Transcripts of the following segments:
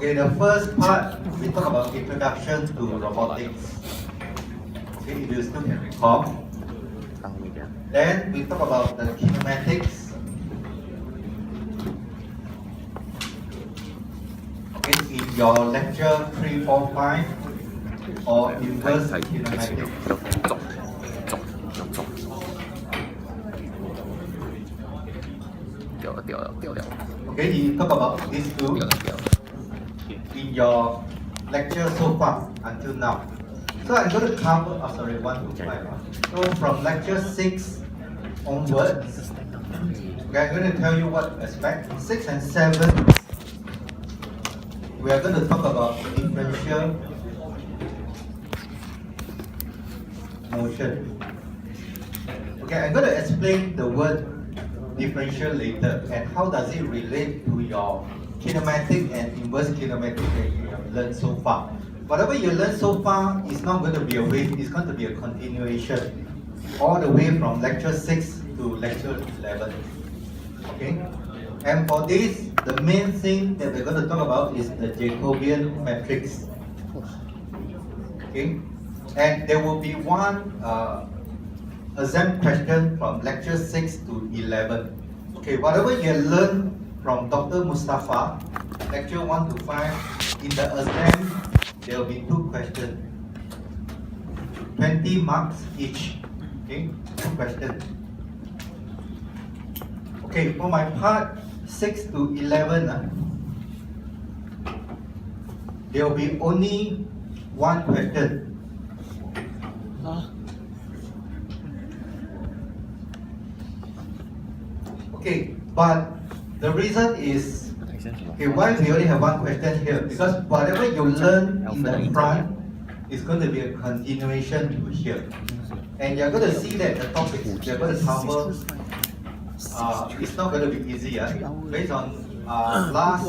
Okay, the first part, we talk about introduction to robotics. Okay, if you still can recall. Then we talk about the kinematics. Okay, in your lecture 345 or inverse kinematics. Okay, you talk about these two in your lecture so far until now. So I'm going to cover, sorry, 1 to 5. So from lecture 6 onwards, okay, I'm going to tell you what to expect. 6 and 7, we are going to talk about differential motion. Okay, I'm going to explain the word differential later and how does it relate to your kinematic and inverse kinematic that you have learned so far. Whatever you learned so far is not going to be a waste, it's going to be a continuation all the way from lecture 6 to lecture 11. Okay? And for this, the main thing that we're going to talk about is the Jacobian matrix. Okay? And there will be one exam question from lecture 6 to 11. Okay, whatever you learn from Dr. Mustafa, lecture 1 to 5, in the exam, there will be 2 questions. 20 marks each. Okay, 2 questions. Okay, for my part, 6 to 11, there will be only 1 question. Okay, but the reason is, okay, why we only have 1 question here? Because whatever you learn in the front is going to be a continuation to here. And you're going to see that the topics we're going to cover, it's not going to be easy. Based on last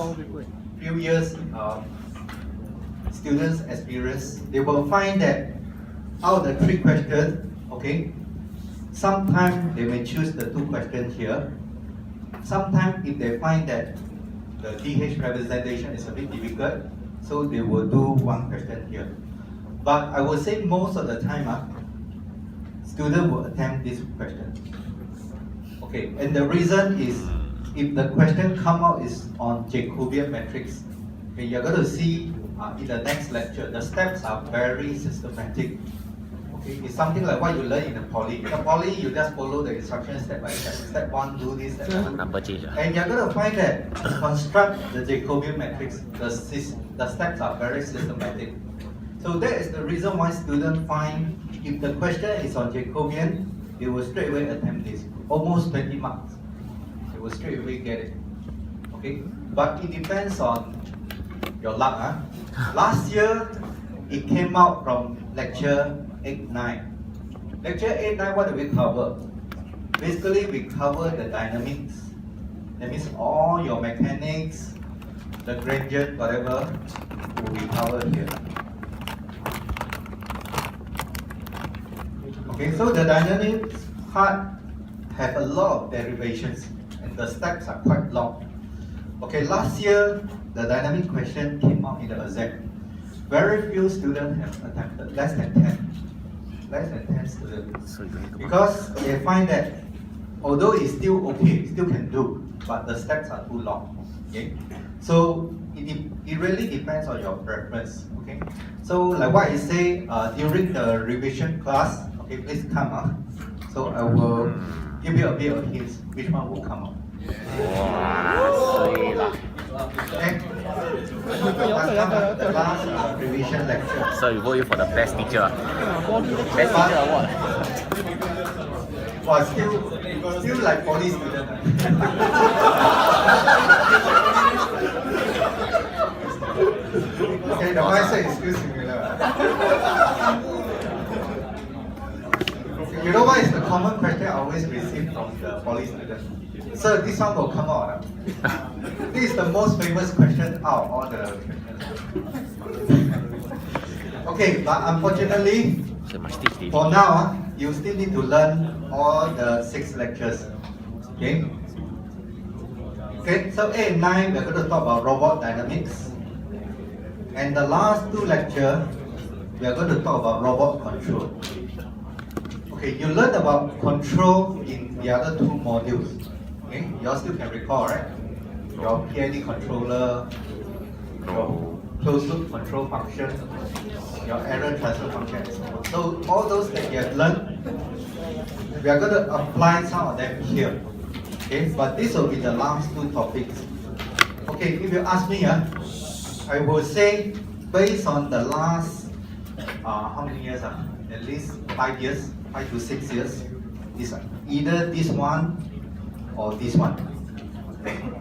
few years students' experience, they will find that out of the 3 questions, okay, sometimes they may choose the 2 questions here. Sometimes if they find that the DH representation is a bit difficult, so they will do 1 question here. But I would say most of the time, students will attempt this question. Okay, and the reason is, if the question come out is on Jacobian matrix, okay, you're going to see in the next lecture, the steps are very systematic. Okay, it's something like what you learn in the poly. In the poly, you just follow the instructions step by step. Step 1, do this, step 1. And you're going to find that to construct the Jacobian matrix, the steps are very systematic. So that is the reason why students find, if the question is on Jacobian, they will straight away attempt this. Almost 20 marks. They will straight away get it. Okay? But it depends on your luck. Last year, it came out from lecture 8-9. Lecture 8-9, what do we cover? Basically, we cover the dynamics. That means all your mechanics, the gradient, whatever, will be covered here. Okay, so the dynamics part have a lot of derivations and the steps are quite long. Okay, last year, the dynamic question came out in the exam. Very few students have attempted, less than 10 students. Because they find that although it's still okay, still can do, but the steps are too long. Okay? So it really depends on your preference. Okay? So like what I say during the revision class, okay, please come up. So I will give you a bit of hints which one will come up. Okay. The last revision lecture. So you vote for the best teacher. Best teacher award. Well, still like poly student. Okay, the mindset is still similar. You know what is the common question I always receive from the poly students? Sir, this one will come out. This is the most famous question out of all the questions. Okay, but unfortunately, for now, you still need to learn all the 6 lectures. Okay? Okay, so 8 and 9, we're going to talk about robot dynamics. And the last two lectures, we are going to talk about robot control. Okay, you learned about control in the other two modules. Okay, you all still can recall, right? Your PID controller, your closed loop control function, your error transfer function, and so on. So all those that you have learned, we are going to apply some of them here. Okay, but this will be the last two topics. Okay, if you ask me, I will say based on the last how many years? At least 5 years, 5 to 6 years. Is either this one or this one.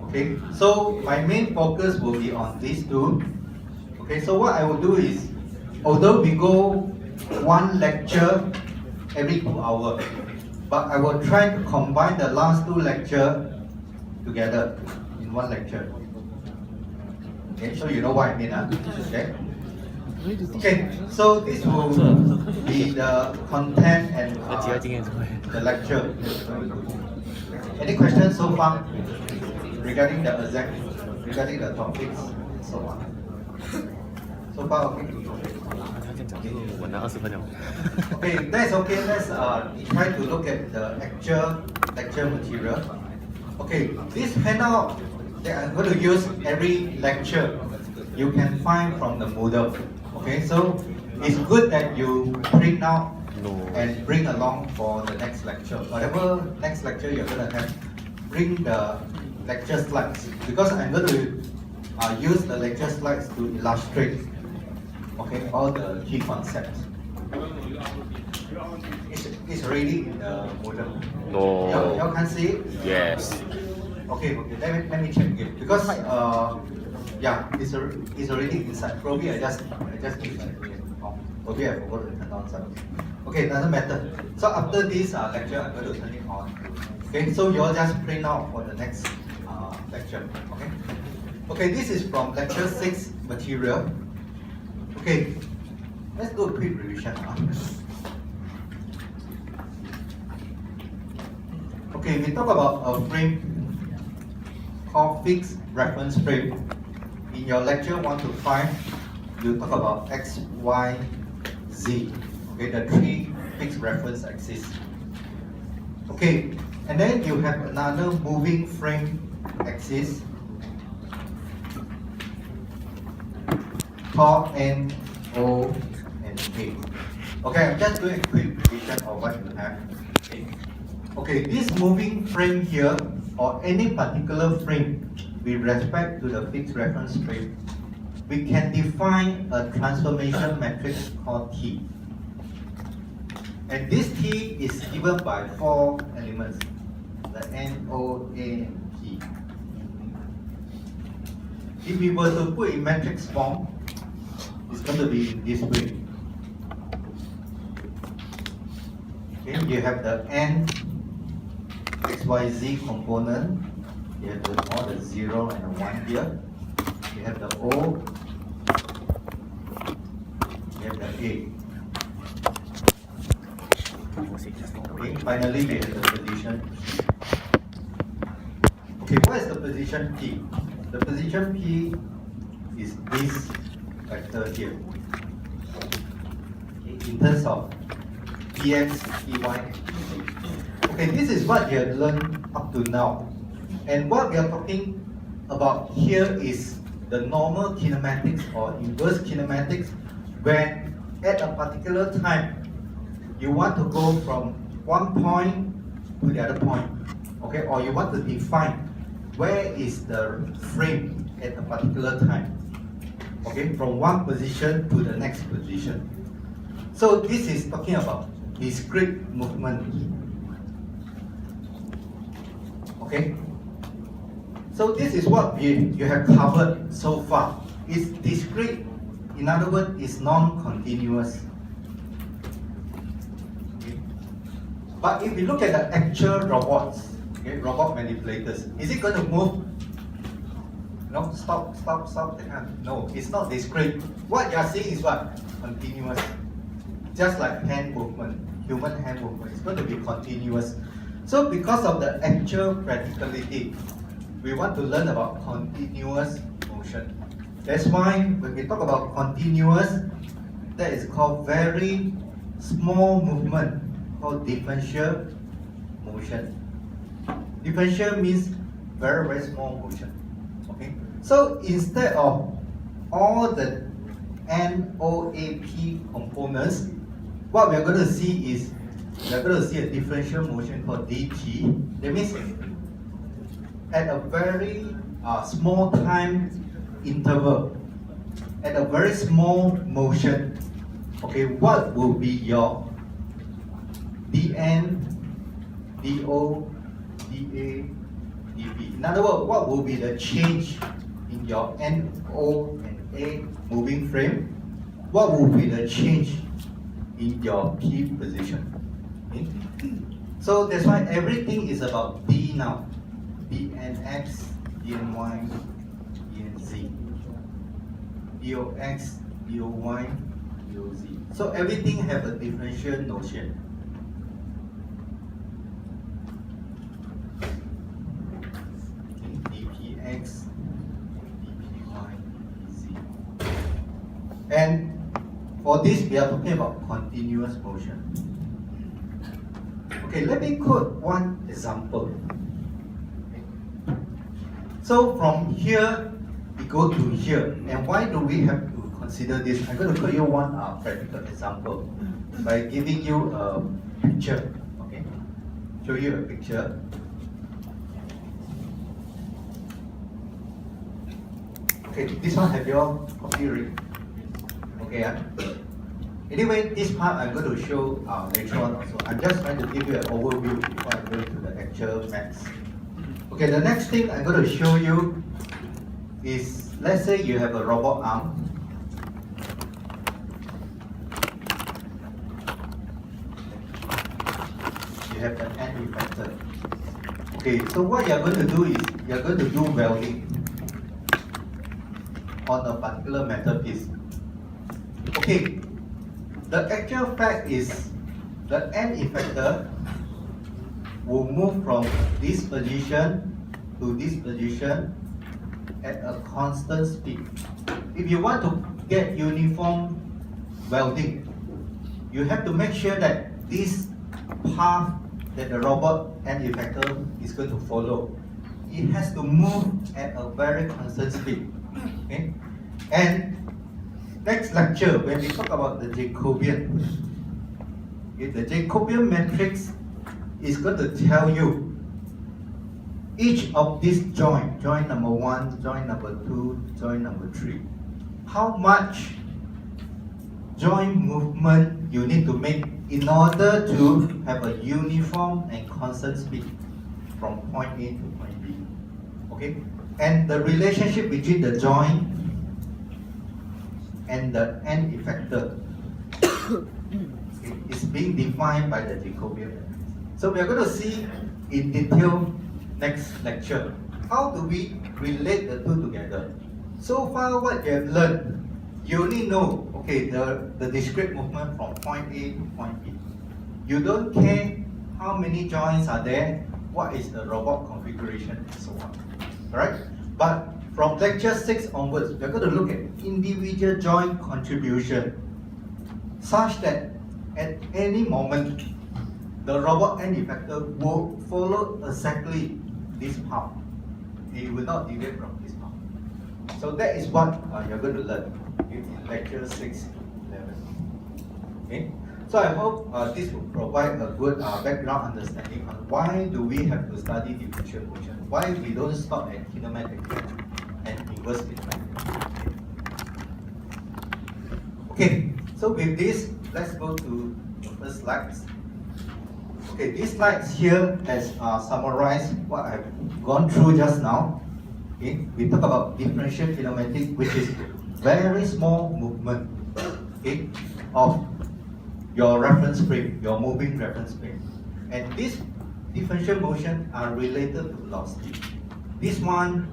Okay, so my main focus will be on these two. Okay, so what I will do is, although we go one lecture every 2 hours, but I will try to combine the last two lectures together in one lecture. Okay, so you know what I mean, huh? Okay. Okay, so this will be the content and the lecture. Any questions so far regarding the exam, regarding the topics, and so on? So far, okay. Okay, that's okay. Let's try to look at the actual lecture material. Okay, this handout that I'm going to use every lecture, you can find from the Moodle. Okay, so it's good that you print out and bring along for the next lecture. Whatever next lecture you're going to have, bring the lecture slides, because I'm going to use the lecture slides to illustrate, okay, all the key concepts. It's already in the Moodle. No. Y'all can see it? Yes. Okay, let me check again, because yeah, it's already inside. Probably I just keep it. Oh, probably I forgot to turn on something. Okay, doesn't matter. So after this lecture, I'm going to turn it on. Okay, so you all just print out for the next lecture. Okay. Okay, this is from lecture 6 material. Okay, let's do a quick revision. Okay, we talk about a frame called fixed reference frame. In your lecture 1 to 5, you talk about X, Y, Z. Okay, the 3 fixed reference axes. Okay, and then you have another moving frame axis called N, O, and A. Okay, I'm just doing a quick revision of what you have. Okay, this moving frame here, or any particular frame with respect to the fixed reference frame, we can define a transformation matrix called T. And this T is given by 4 elements, the N, O, A, and P. If we were to put in matrix form, it's going to be in this way. Okay, you have the N, X, Y, Z component. You have the 0 and the 1 here. You have the O. You have the A. Okay, finally we have the position. Okay, what is the position P? The position P is this vector here. Okay, in terms of Px, Py, and Pz. Okay, this is what you have learned up to now. And what we are talking about here is the normal kinematics or inverse kinematics when at a particular time you want to go from one point to the other point, okay, or you want to define where is the frame at a particular time, okay, from one position to the next position. So this is talking about discrete movement, okay. So this is what you have covered so far. It's discrete, in other words, it's non-continuous. Okay. But if we look at the actual robots, okay, robot manipulators, is it going to move? No, stop. No, it's not discrete. What you are seeing is what? Continuous. Just like hand movement, human hand movement, it's going to be continuous. So because of the actual practicality, we want to learn about continuous motion. That's why when we talk about continuous, that is called very small movement, called differential motion. Differential means very, very small motion. Okay? So instead of all the NOAP components, what we are going to see is we are going to see a differential motion called DT. That means at a very small time interval, at a very small motion, okay, what will be your dN, dO, dA, dV? In other words, what will be the change in your NO and A moving frame? What will be the change in your P position? Okay? So that's why everything is about D now. dNx, dNy, dNz, dOx, dOy, dOz. So everything have a differential notion. dPx, dPy, dZ. And for this, we are talking about continuous motion. Okay, let me quote one example. So from here, we go to here. And why do we have to consider this? I'm going to show you one practical example by giving you a picture. Okay, show you a picture. Okay, this one have your copy read. Okay, anyway, this part I'm going to show later on also. I'm just trying to give you an overview before I go to the actual maths. Okay, the next thing I'm going to show you is, let's say you have a robot arm. You have an end effector. Okay, so what you're going to do is, you're going to do welding on a particular metal piece. Okay, the actual fact is, the end effector will move from this position to this position at a constant speed. If you want to get uniform welding, you have to make sure that this path that the robot end effector is going to follow, it has to move at a very constant speed. Okay? And next lecture, when we talk about the Jacobian, the Jacobian matrix is going to tell you each of these joint number 1, joint number 2, joint number 3, how much joint movement you need to make in order to have a uniform and constant speed from point A to point B. Okay? And the relationship between the joint and the end effector is being defined by the Jacobian matrix. So we are going to see in detail next lecture. How do we relate the two together? So far what you have learned, you only know, okay, the discrete movement from point A to point B. You don't care how many joints are there, what is the robot configuration, and so on. Alright? But from lecture 6 onwards, we're going to look at individual joint contribution such that at any moment, the robot end effector will follow exactly this path. It will not deviate from this path. So that is what you're going to learn in lecture 6, 11. Okay? So I hope this will provide a good background understanding on why do we have to study differential motion, why we don't stop at kinematic and inverse kinematic. Okay, so with this, let's go to the first slides. Okay, these slides here has summarized what I've gone through just now. Okay, we talk about differential kinematic, which is very small movement, okay, of your reference frame, your moving reference frame. And this differential motion are related to velocity. This one,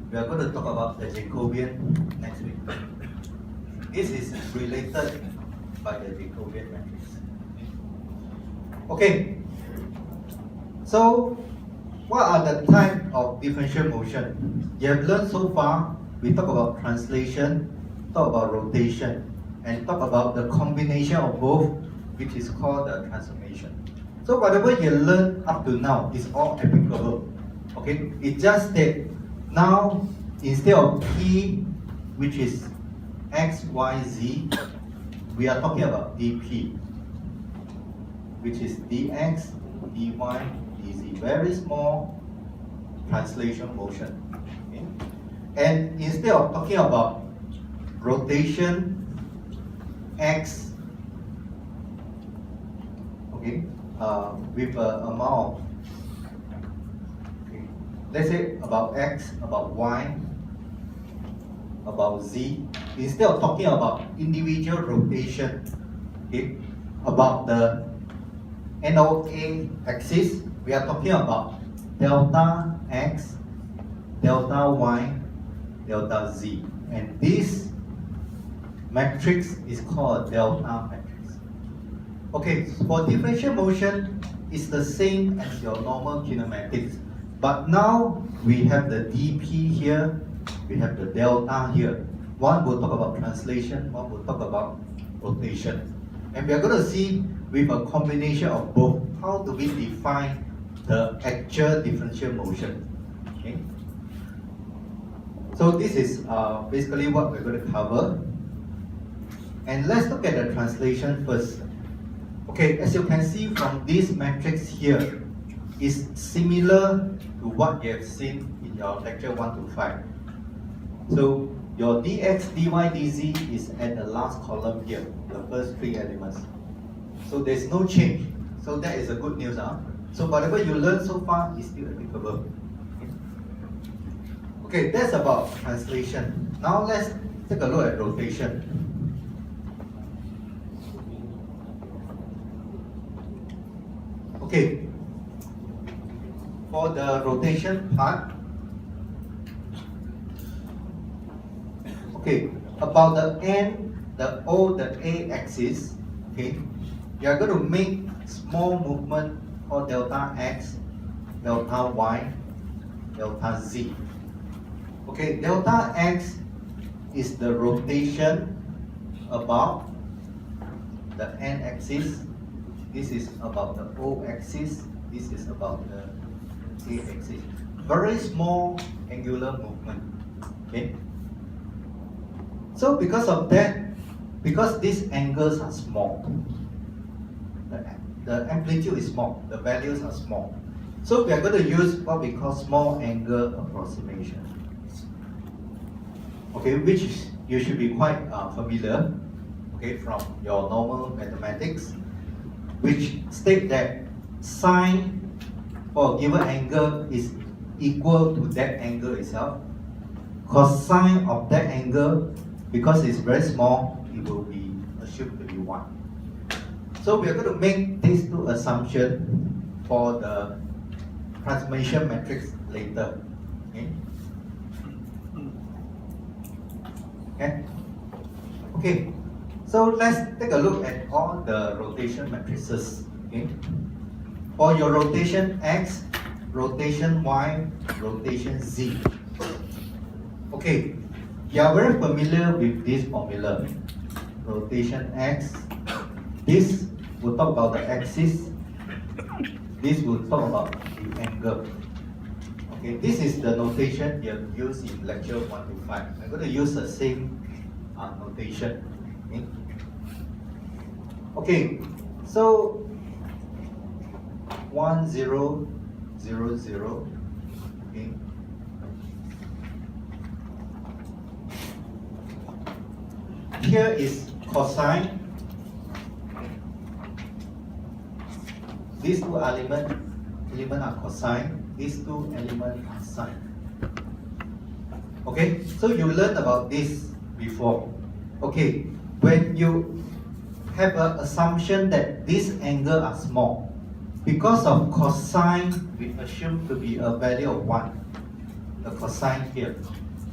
we are going to talk about the Jacobian next week. This is related by the Jacobian matrix. Okay, so what are the type of differential motion? You have learned so far we talk about translation, talk about rotation, and talk about the combination of both, which is called the transformation. So whatever you learn up to now is all applicable. Okay, it's just that now instead of P, which is X, Y, Z, we are talking about dP, which is dx, dy, dz. Very small translation motion. Okay? And instead of talking about rotation, x, okay, with an amount of, okay, let's say about x, about y, about z, instead of talking about individual rotation, okay, about the NOA axis, we are talking about delta x, delta y, delta z. And this matrix is called a delta matrix. Okay, for differential motion, it's the same as your normal kinematics. But now we have the dP here, we have the delta here. One will talk about translation, one will talk about rotation. And we are going to see with a combination of both, how do we define the actual differential motion. Okay? So this is basically what we're going to cover. And let's look at the translation first. Okay, as you can see from this matrix here, is similar to what you have seen in your lecture 1 to 5. So your dx, dy, dz is at the last column here, the first three elements. So there's no change. So that is a good news. So whatever you learned so far is still applicable. Okay, that's about translation. Now let's take a look at rotation. Okay, for the rotation part, okay, about the N, the O, the A axis, okay, you are going to make small movement called delta x, delta y, delta z. Okay, delta x is the rotation about the N axis. This is about the O axis. This is about the A axis. Very small angular movement. Okay. So because of that, because these angles are small, the amplitude is small, the values are small. So we are going to use what we call small angle approximation. Okay, which you should be quite familiar, okay, from your normal mathematics, which state that sine for a given angle is equal to that angle itself. Cosine of that angle, because it's very small, it will be assumed to be 1. So we are going to make these two assumptions for the transformation matrix later. Okay? Okay? Okay. So let's take a look at all the rotation matrices. Okay? For your rotation X, rotation Y, rotation Z. Okay, you are very familiar with this formula. Rotation X, this will talk about the axis, this will talk about the angle. Okay, this is the notation you have used in lecture 1 to 5. I'm going to use the same notation. Okay? Okay, so 1, 0, 0, 0. Okay. Here is cosine. These two elements are cosine. These two elements are sine. Okay, so you learned about this before. Okay, when you have an assumption that these angles are small, because of cosine, we assume to be a value of 1. The cosine here.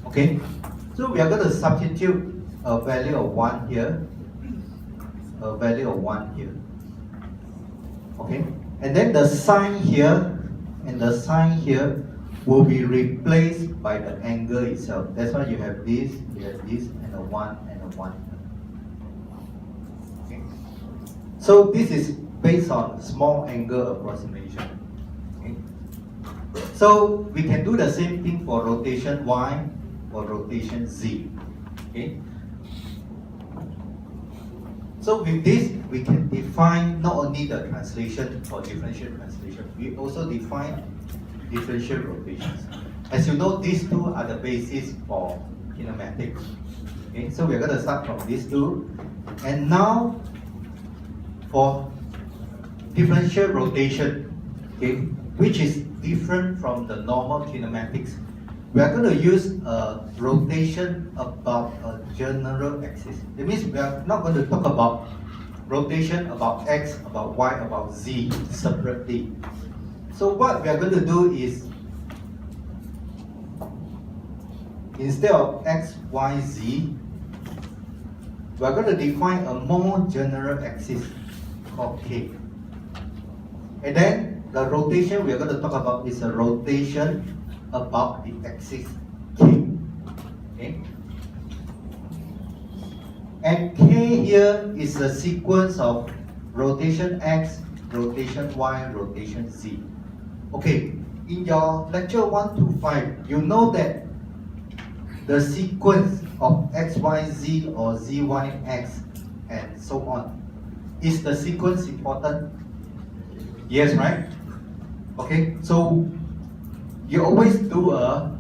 Okay, so we are going to substitute a value of 1 here, a value of 1 here. Okay, and then the sine here and the sine here will be replaced by the angle itself. That's why you have this, and a 1 and a 1. Okay. So this is based on small angle approximation. Okay. So we can do the same thing for rotation Y or rotation Z. Okay. So with this, we can define not only the translation or differential translation, we also define differential rotations. As you know, these two are the basis for kinematics. Okay, so we're going to start from these two. And now, for differential rotation, okay, which is different from the normal kinematics, we are going to use a rotation about a general axis. That means we are not going to talk about rotation about X, about Y, about Z separately. So what we are going to do is, instead of X, Y, Z, we are going to define a more general axis called K. And then the rotation we are going to talk about is a rotation about the axis K. Okay? And K here is a sequence of rotation X, rotation Y, rotation Z. Okay, in your lecture 1 to 5, you know that the sequence of X, Y, Z or Z, Y, X and so on. Is the sequence important? Yes, right? Okay, so you always do a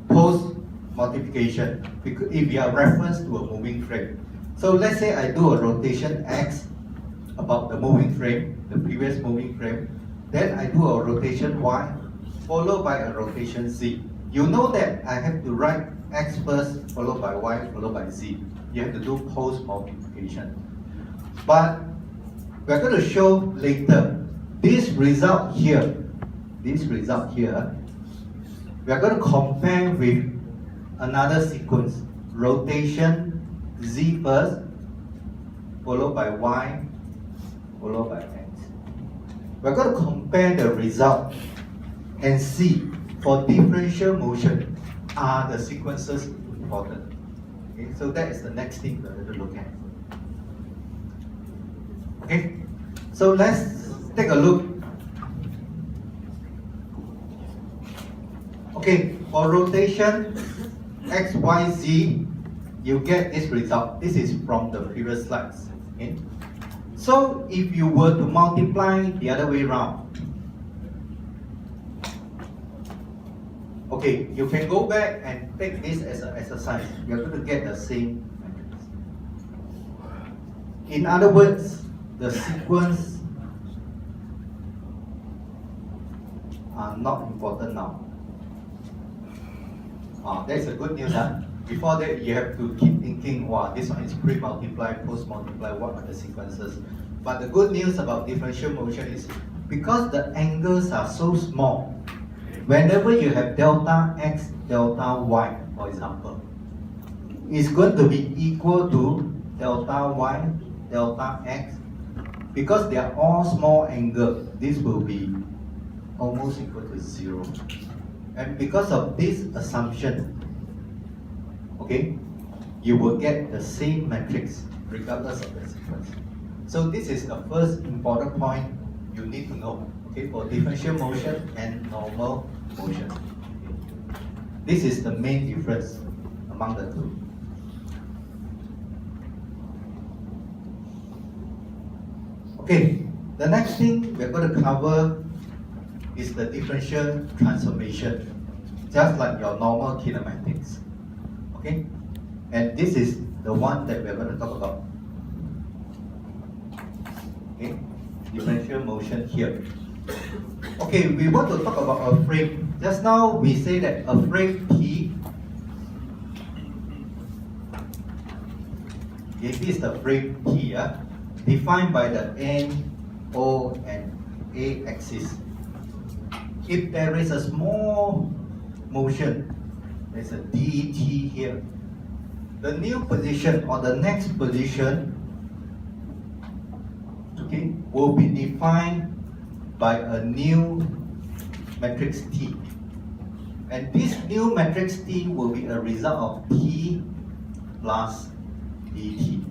post multiplication because if you are reference to a moving frame. So let's say I do a rotation X about the moving frame, the previous moving frame. Then I do a rotation Y followed by a rotation Z. You know that I have to write X first followed by Y followed by Z. You have to do post multiplication. But we're going to show later this result here. We are going to compare with another sequence. Rotation Z first, followed by Y, followed by X. We're going to compare the result and see for differential motion, are the sequences important? Okay, so that is the next thing we're going to look at. Okay, so let's take a look. Okay, for rotation X, Y, Z, you get this result. This is from the previous slides. Okay? So if you were to multiply the other way around, okay, you can go back and take this as an exercise. You're going to get the same matrix. In other words, the sequence are not important now. That's a good news, huh? Before that, you have to keep thinking, wow, this one is pre-multiply, post-multiply, what are the sequences? But the good news about differential motion is, because the angles are so small, whenever you have delta X, delta Y, for example, it's going to be equal to delta Y, delta X. Because they are all small angle, this will be almost equal to 0. And because of this assumption, okay, you will get the same matrix regardless of the sequence. So this is the first important point you need to know, okay, for differential motion and normal motion. Okay. This is the main difference among the two. Okay, the next thing we're going to cover is the differential transformation, just like your normal kinematics. Okay, and this is the one that we're going to talk about. Okay, differential motion here. Okay, we want to talk about a frame. Just now we say that a frame T, okay, this is the frame T, defined by the N, O, and A axis. If there is a small motion, there's a dt here, the new position or the next position, okay, will be defined by a new matrix T. And this new matrix T will be a result of T plus dt.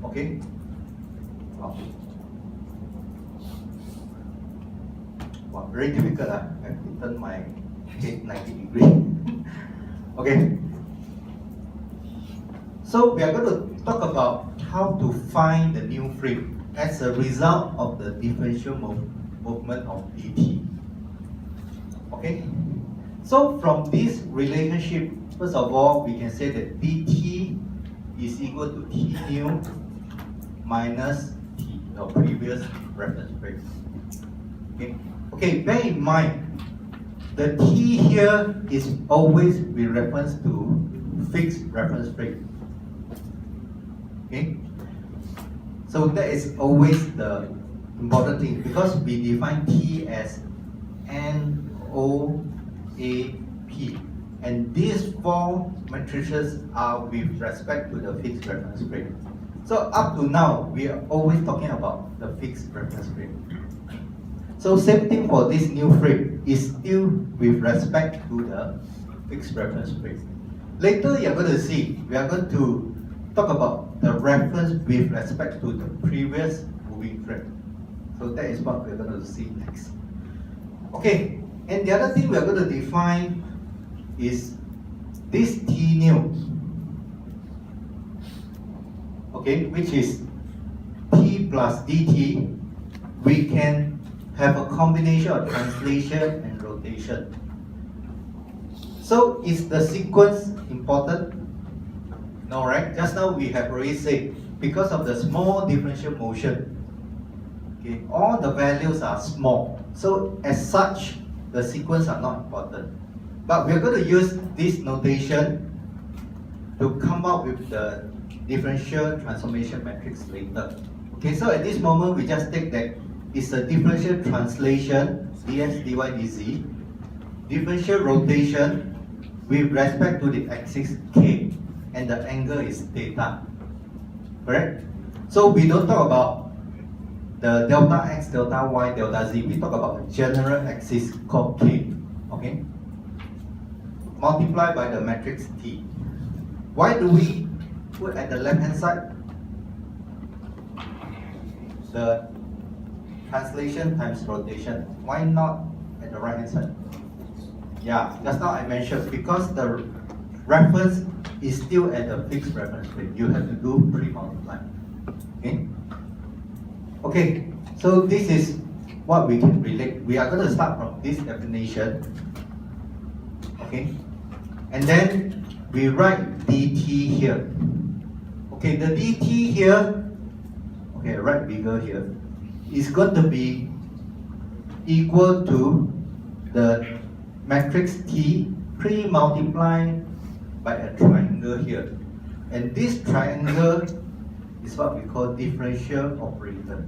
Okay? Wow. Wow, very difficult. I have to turn my head 90 degrees. Okay. So we are going to talk about how to find the new frame as a result of the differential movement of dt. Okay? So from this relationship, first of all, we can say that dt is equal to t new minus t, the previous reference frame. Okay? Okay, bear in mind, the t here is always with reference to fixed reference frame. Okay? So that is always the important thing, because we define t as NOAP, and these four matrices are with respect to the fixed reference frame. So up to now, we are always talking about the fixed reference frame. So same thing for this new frame, is still with respect to the fixed reference frame. Later you're going to see, we are going to talk about the reference with respect to the previous moving frame. So that is what we're going to see next. Okay, and the other thing we are going to define is this T new, okay, which is T plus dt. We can have a combination of translation and rotation. So is the sequence important? No, right? Just now we have already said, because of the small differential motion, okay, all the values are small. So as such, the sequence are not important. But we're going to use this notation to come up with the differential transformation matrix later. Okay, so at this moment, we just take that it's a differential translation, dx, dy, dz, differential rotation with respect to the axis k, and the angle is theta. Correct? So we don't talk about the delta x, delta y, delta z. We talk about the general axis called k. Okay? Multiplied by the matrix T. Why do we put at the left hand side the translation times rotation? Why not at the right hand side? Yeah, just now I mentioned, because the reference is still at the fixed reference frame. You have to do pre-multiply. Okay? Okay, so this is what we can relate. We are going to start from this definition. Okay? And then we write dt here. Okay, the dt here, okay, write bigger here, is going to be equal to the matrix T pre-multiplied by a triangle here. And this triangle is what we call differential operator.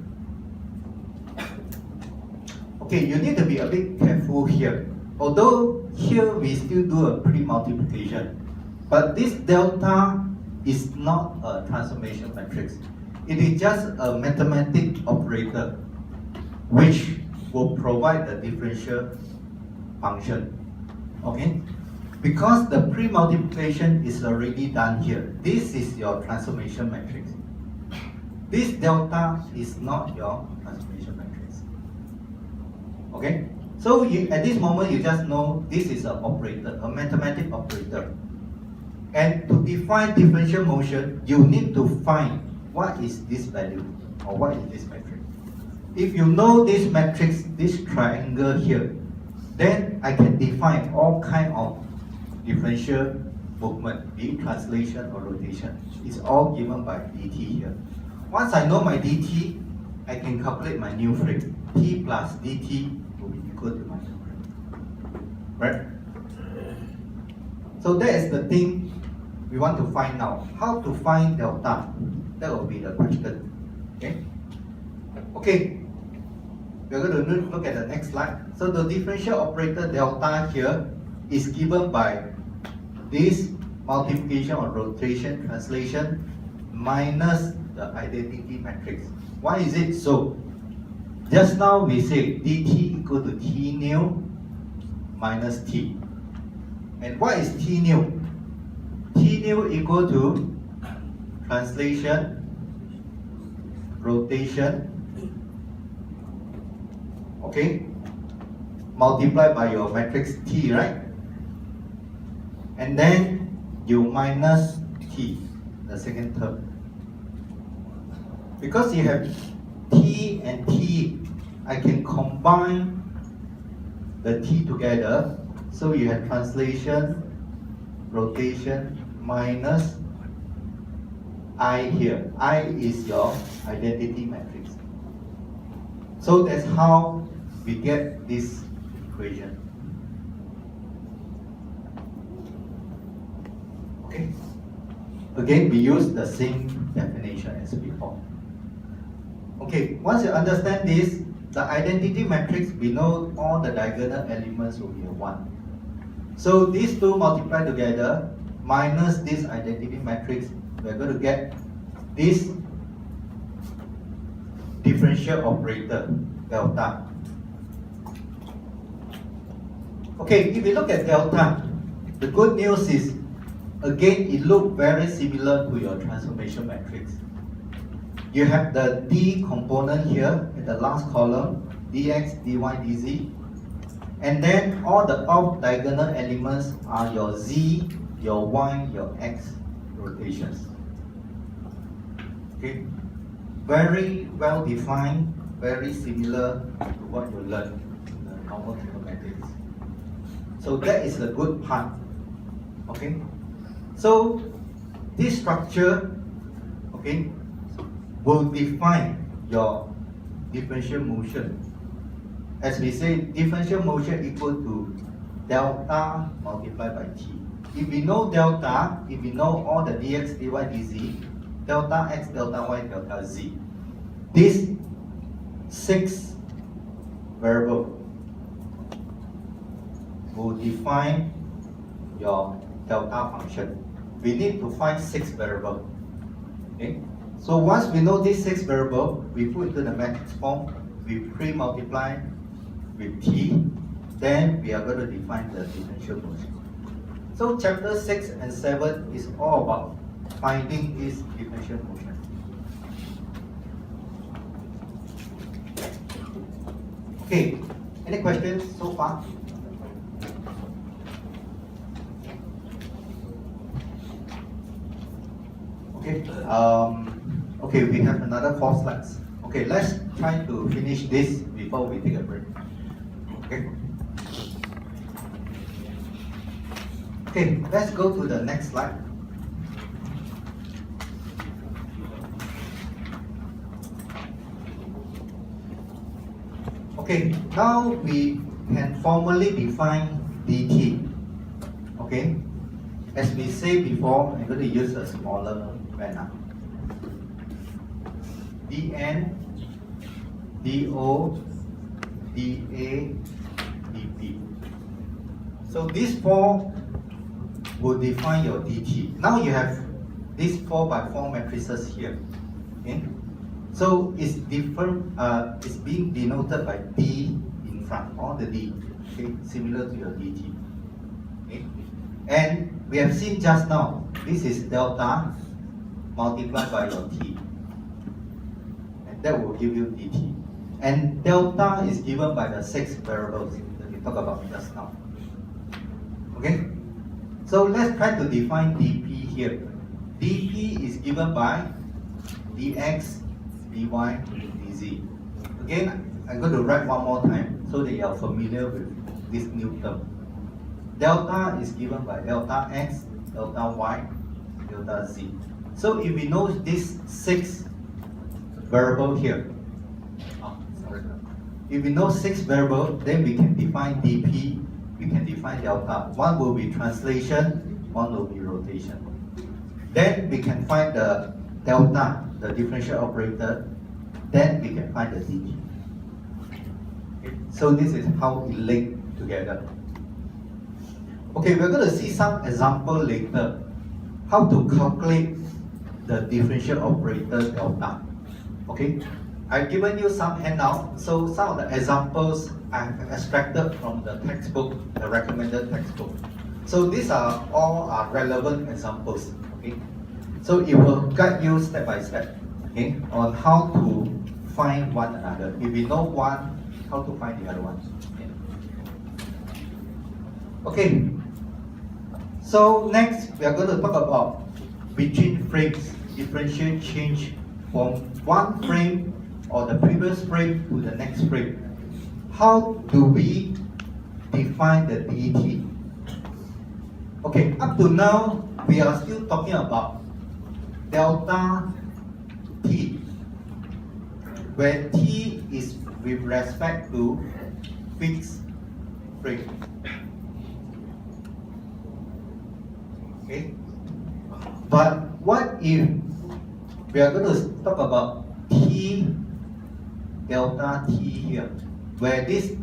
Okay, you need to be a bit careful here. Although here we still do a pre-multiplication, but this delta is not a transformation matrix. It is just a mathematical operator which will provide the differential function. Okay? Because the pre-multiplication is already done here. This is your transformation matrix. This delta is not your transformation matrix. Okay? So at this moment, you just know this is an operator, a mathematical operator. And to define differential motion, you need to find what is this value, or what is this matrix. If you know this matrix, this triangle here, then I can define all kind of differential movement, be it translation or rotation. It's all given by dt here. Once I know my dt, I can calculate my new frame. T plus dt will be equal to my new frame. Right? So that is the thing we want to find now. How to find delta? That will be the question. Okay? Okay. We're going to look at the next slide. So the differential operator delta here is given by this multiplication or rotation translation minus the identity matrix. Why is it so? Just now we say dt equal to t new minus t. And what is t new? T new equal to translation, rotation, okay, multiplied by your matrix T, right? And then you minus T, the second term. Because you have T and T, I can combine the T together. So you have translation, rotation, minus I here. I is your identity matrix. So that's how we get this equation. Okay. Again, we use the same definition as before. Okay, once you understand this, the identity matrix, we know all the diagonal elements will be a 1. So these two multiply together, minus this identity matrix, we're going to get this differential operator, delta. Okay, if we look at delta, the good news is, again, it looks very similar to your transformation matrix. You have the D component here in the last column, dx, dy, dz. And then all the off diagonal elements are your z, your y, your x rotations. Okay, very well defined, very similar to what you learned in the normal mathematics. So that is the good part. Okay, so this structure, okay, will define your differential motion. As we say, differential motion equal to delta multiplied by t. If we know delta, if we know all the dx, dy, dz, delta x, delta y, delta z, these 6 variables will define your delta function. We need to find 6 variables. Okay? So once we know these 6 variables, we put into the matrix form, we pre-multiply with t, then we are going to define the differential motion. So chapter 6 and 7 is all about finding this differential motion. Okay, any questions so far? Okay, okay, we have another 4 slides. Okay, let's try to finish this before we take a break. Okay. Okay, let's go to the next slide. Okay, now we can formally define dt. Okay, as we say before, I'm going to use a smaller banner. dn, do, dA, dp. So these 4 will define your dt. Now you have these 4x4 matrices here. Okay? So it's different. It's being denoted by d in front, or the d, okay, similar to your dt. Okay? And we have seen just now, this is delta multiplied by your t, and that will give you dt. And delta is given by the 6 variables that we talked about just now. Okay? So let's try to define dp here. dp is given by dx, dy, dz. Again, I'm going to write one more time so that you are familiar with this new term. Delta is given by delta x, delta y, delta z. So if we know these 6 variables here, if we know 6 variables, then we can define dp, we can define delta. One will be translation, one will be rotation. Then we can find the delta, the differential operator, then we can find the dt. Okay. So this is how it linked together. Okay, we're going to see some example later, how to calculate the differential operator delta. Okay, I've given you some handout, so some of the examples I've extracted from the textbook, the recommended textbook. So these are all relevant examples, okay? So it will guide you step by step, okay, on how to find one another. If we know one, how to find the other one. Okay. So next, we are going to talk about between frames, differential change from one frame or the previous frame to the next frame. How do we define the DT? Okay, up to now, we are still talking about delta T, where T is with respect to fixed frame. Okay, but what if we are going to talk about T delta T here, where this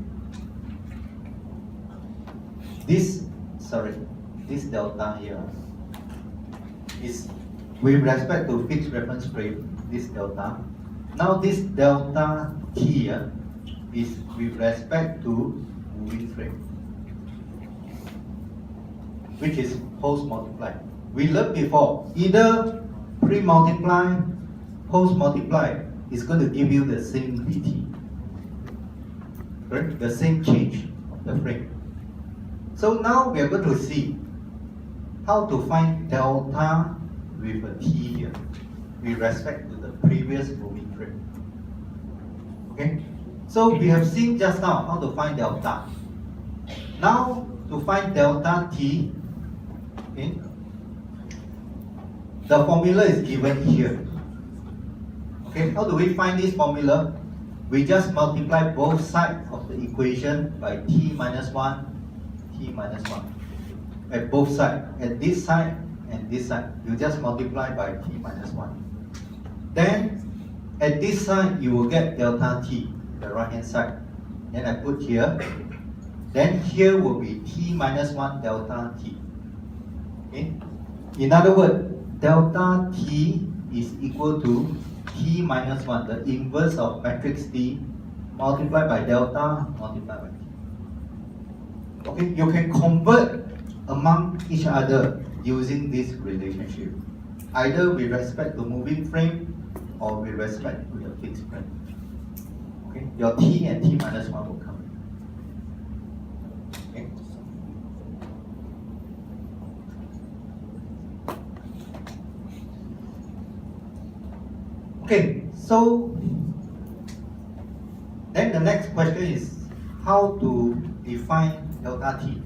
delta here is with respect to fixed reference frame, this delta. Now this delta T here is with respect to moving frame, which is post multiply. We learned before, either pre-multiply, post-multiply is going to give you the same DT, right? The same change of the frame. So now we are going to see how to find delta with a T here with respect to the previous moving frame. Okay? So we have seen just now how to find delta. Now to find delta T, okay, the formula is given here. Okay, how do we find this formula? We just multiply both sides of the equation by T minus 1, T minus 1. At both sides, at this side and this side, you just multiply by T minus 1. Then, at this side, you will get delta T, the right hand side. Then I put here. Then here will be T minus 1 delta T. Okay? In other words, delta T is equal to T minus 1, the inverse of matrix T, multiplied by delta, multiplied by T. Okay, you can convert among each other using this relationship, either with respect to moving frame or with respect to the fixed frame. Okay, your T and T minus 1 will come. Okay. Okay, so then the next question is how to define delta T.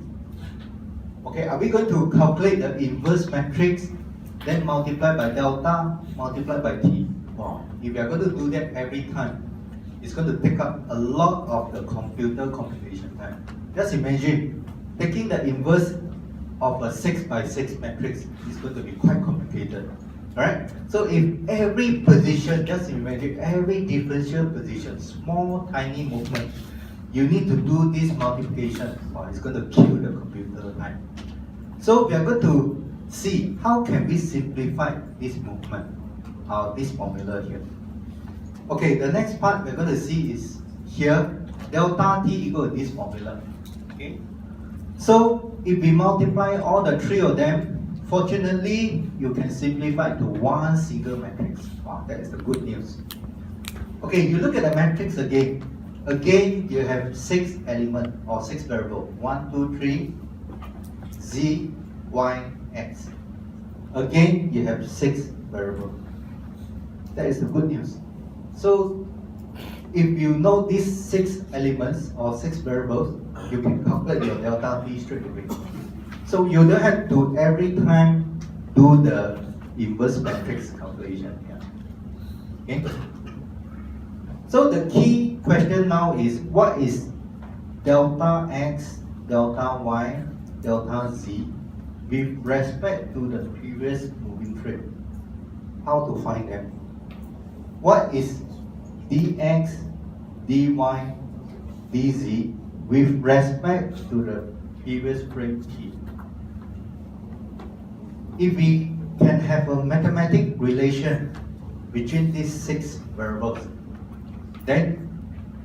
Okay, are we going to calculate the inverse matrix, then multiply by delta, multiply by T? Wow, if we are going to do that every time, it's going to take up a lot of the computer computation time. Just imagine, taking the inverse of a 6 by 6 matrix is going to be quite complicated. Alright? So if every position, just imagine every differential position, small tiny movement, you need to do this multiplication, or it's going to kill the computer time. So we are going to see how can we simplify this movement, this formula here. Okay, the next part we're going to see is here, delta T equal to this formula. Okay, so if we multiply all the three of them, fortunately you can simplify to one single matrix. Wow, that is the good news. Okay, you look at the matrix again. Again, you have 6 elements or 6 variables. 1, 2, 3, Z, Y, X. Again, you have 6 variables. That is the good news. So, if you know these 6 elements or 6 variables, you can calculate your delta T straight away. So you don't have to every time do the inverse matrix calculation here. Okay? So the key question now is, what is delta X, delta Y, delta Z with respect to the previous moving frame? How to find them? What is dx, dy, dz with respect to the previous frame T? If we can have a mathematical relation between these 6 variables, then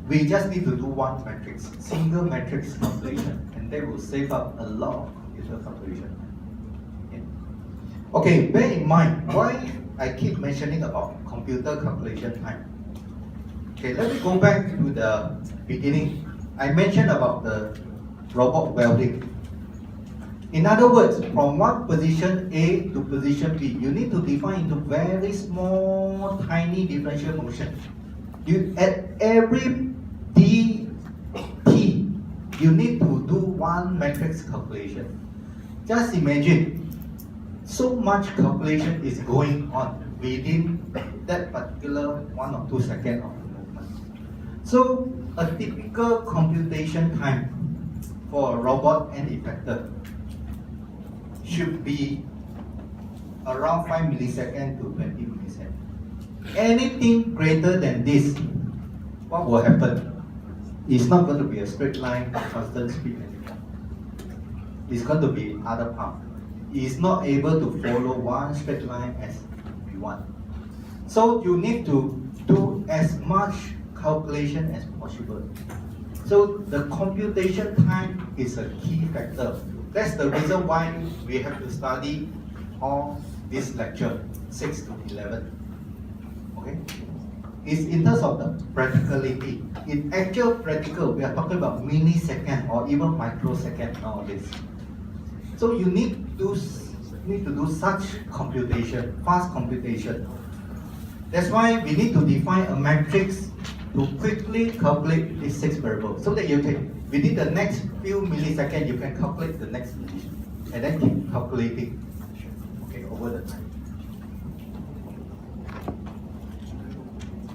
we just need to do one matrix, single matrix calculation, and that will save up a lot of computer calculation. Okay, bear in mind why I keep mentioning about computer calculation time. Okay, let me go back to the beginning. I mentioned about the robot welding. In other words, from one position A to position B, you need to define into very small, tiny differential motion. At every dt, you need to do one matrix calculation. Just imagine, so much calculation is going on within that particular 1 or 2 seconds of the movement. So a typical computation time for a robot and effector should be around 5 milliseconds to 20 milliseconds. Anything greater than this, what will happen? It's not going to be a straight line constant speed anymore. It's going to be other path. It's not able to follow one straight line as we want. So you need to do as much calculation as possible. So the computation time is a key factor. That's the reason why we have to study all this lecture, 6 to 11. Okay? It's in terms of the practicality. In actual practical, we are talking about millisecond or even microsecond nowadays. So you need to do such computation, fast computation. That's why we need to define a matrix to quickly calculate these 6 variables, so that you can, within the next few milliseconds, you can calculate the next position, and then keep calculating, okay, over the time.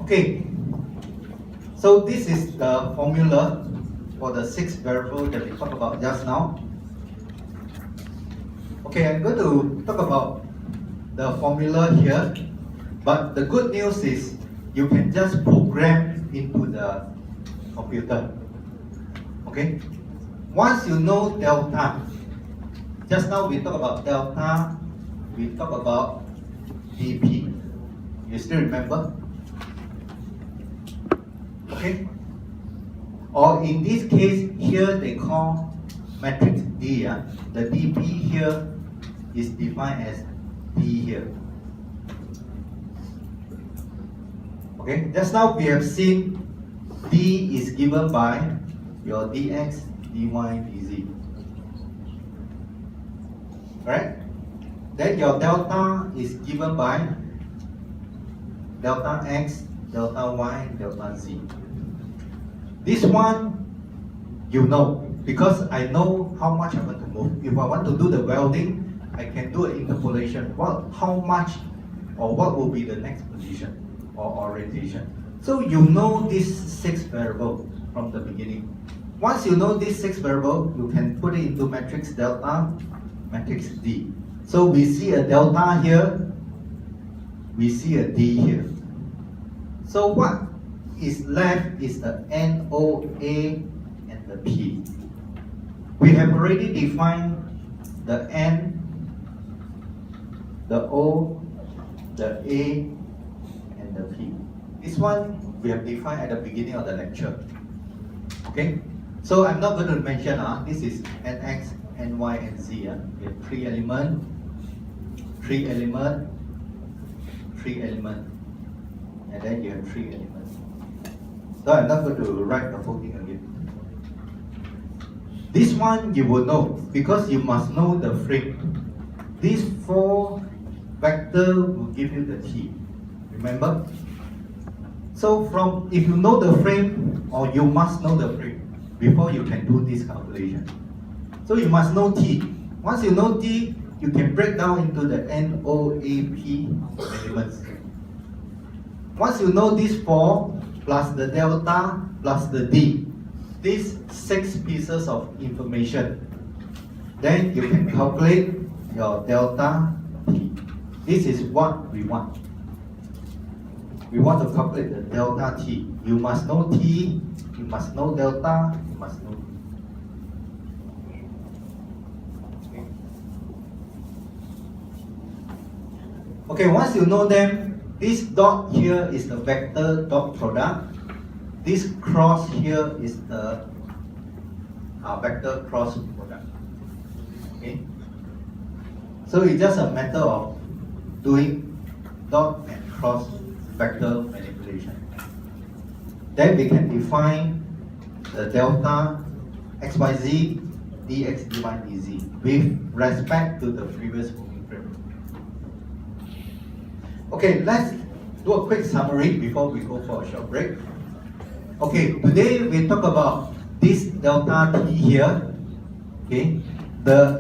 Okay, so this is the formula for the 6 variables that we talked about just now. Okay, I'm going to talk about the formula here, but the good news is you can just program into the computer. Okay, once you know delta, just now we talk about delta, we talk about dp. You still remember? Okay, or in this case here they call matrix D. The dp here is defined as D here. Okay, just now we have seen D is given by your dx, dy, dz. Right? Then your delta is given by delta x, delta y, delta z. This one you know, because I know how much I want to move. If I want to do the welding, I can do an interpolation. How much or what will be the next position or orientation. So you know these 6 variables from the beginning. Once you know these 6 variables, you can put it into matrix delta, matrix D. So we see a delta here, we see a D here. So what is left is the N, O, A, and the P. We have already defined the N, the O, the A, and the P. This one we have defined at the beginning of the lecture. Okay? So I'm not going to mention, this is NX, NY, and Z. We have 3 elements, 3 elements, 3 elements, and then you have 3 elements. So I'm not going to write the whole thing again. This one you will know because you must know the frame. These 4 vectors will give you the T. Remember? So if you know the frame, or you must know the frame before you can do this calculation. So you must know T. Once you know T, you can break down into the N, O, A, P elements. Once you know these 4 plus the delta plus the D, these 6 pieces of information, then you can calculate your delta T. This is what we want. We want to calculate the delta T. You must know T, you must know delta, you must know D. Okay, once you know them, this dot here is the vector dot product. this cross here is the vector cross product. Okay? So it's just a matter of doing dot and cross vector manipulation. Then we can define the delta xyz dx dy dz with respect to the previous moving frame. Okay, let's do a quick summary before we go for a short break. Okay, today we talk about this delta t here. Okay,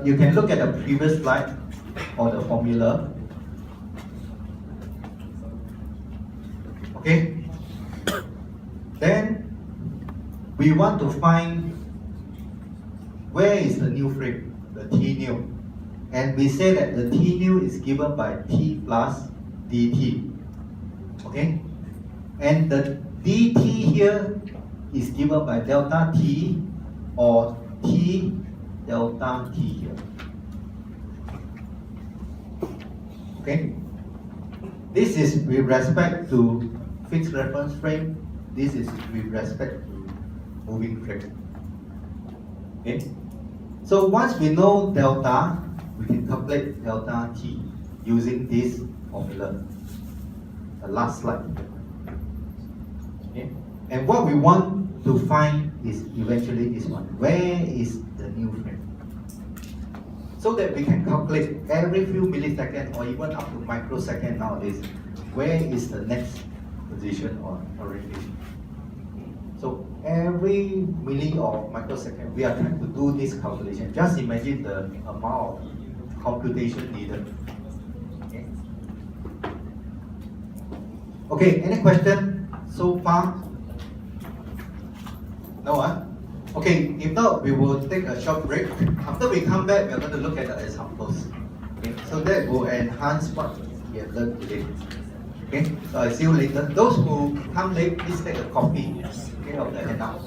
you can look at the previous slide or the formula. Okay, then we want to find where is the new frame, the t new, and we say that the t new is given by t plus dt. Okay, and the dt here is given by delta t or t delta t here. Okay, this is with respect to fixed reference frame. This is with respect to moving frame. Okay, so once we know delta, we can calculate delta t using this formula. The last slide. Okay, and what we want to find is eventually this one. Where is the new frame? So that we can calculate every few milliseconds or even up to microsecond nowadays, where is the next position or orientation. So every milli or microsecond, we are trying to do this calculation. Just imagine the amount of computation needed. Okay, okay, any question so far? No one? Okay, if not, we will take a short break. After we come back, we are going to look at the examples. Okay, so that will enhance what we have learned today. Okay, so I see you later. Those who come late, please take a copy of the handout.